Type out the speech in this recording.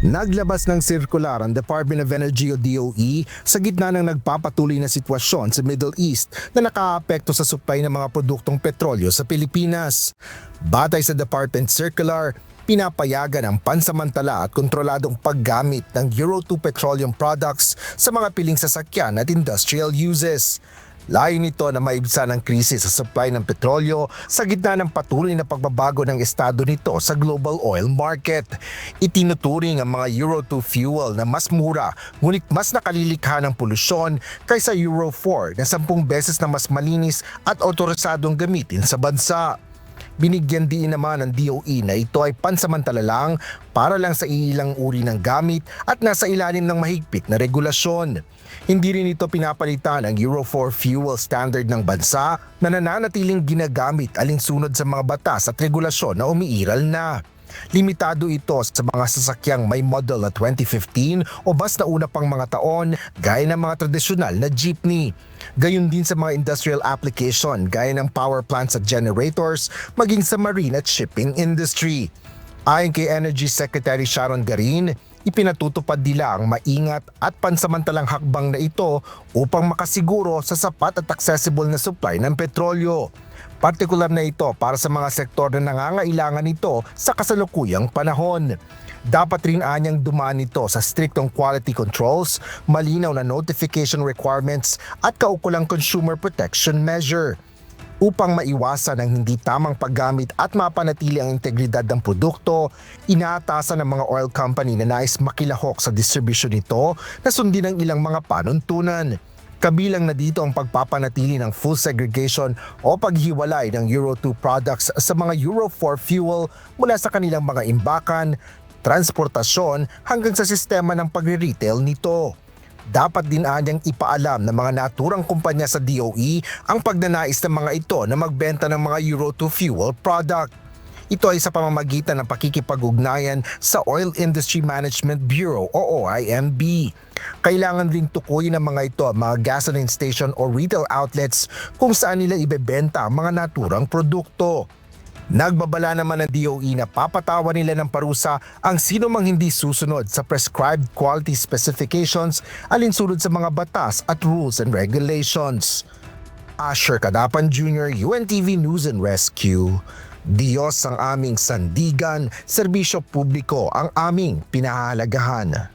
Naglabas ng sirkular ang Department of Energy o DOE sa gitna ng nagpapatuloy na sitwasyon sa Middle East na nakaapekto sa supply ng mga produktong petrolyo sa Pilipinas. Batay sa Department Circular, pinapayagan ang pansamantala at kontroladong paggamit ng Euro 2 petroleum products sa mga piling sasakyan at industrial uses. Layo nito na maibsan ang krisis sa supply ng petrolyo sa gitna ng patuloy na pagbabago ng estado nito sa global oil market. Itinuturing ang mga Euro 2 fuel na mas mura ngunit mas nakalilikha ng polusyon kaysa Euro 4 na 10 beses na mas malinis at otorisadong gamitin sa bansa. Binigyan din naman ng DOE na ito ay pansamantala lang para lang sa ilang uri ng gamit at nasa ilalim ng mahigpit na regulasyon. Hindi rin ito pinapalitan ang Euro 4 fuel standard ng bansa na nananatiling ginagamit alinsunod sa mga batas at regulasyon na umiiral na. Limitado ito sa mga sasakyang may model na 2015 o mas nauna pang mga taon gaya ng mga tradisyonal na jeepney. Gayon din sa mga industrial application gaya ng power plants at generators maging sa marine at shipping industry. Ayon kay Energy Secretary Sharon Garin, ipinatutupad nila ang maingat at pansamantalang hakbang na ito upang makasiguro sa sapat at accessible na supply ng petrolyo. Partikular na ito para sa mga sektor na nangangailangan nito sa kasalukuyang panahon. Dapat rin anyang dumaan nito sa striktong quality controls, malinaw na notification requirements at kaukulang consumer protection measure. Upang maiwasan ang hindi tamang paggamit at mapanatili ang integridad ng produkto, inaatasan ng mga oil company na nais makilahok sa distribution nito na sundin ang ilang mga panuntunan. Kabilang na dito ang pagpapanatili ng full segregation o paghiwalay ng Euro 2 products sa mga Euro 4 fuel mula sa kanilang mga imbakan, transportasyon hanggang sa sistema ng pagre-retail nito. Dapat din anyang ipaalam ng mga naturang kumpanya sa DOE ang pagnanais ng mga ito na magbenta ng mga Euro 2 fuel product. Ito ay sa pamamagitan ng pakikipag-ugnayan sa Oil Industry Management Bureau o OIMB. Kailangan din tukuyin ng mga ito ang mga gasoline station o retail outlets kung saan nila ibebenta ang mga naturang produkto. Nagbabala naman ng DOE na papatawan nila ng parusa ang sino mang hindi susunod sa prescribed quality specifications alinsunod sa mga batas at rules and regulations. Asher Cadapan Jr., UNTV News and Rescue. Diyos ang aming sandigan, serbisyo publiko ang aming pinahahalagahan.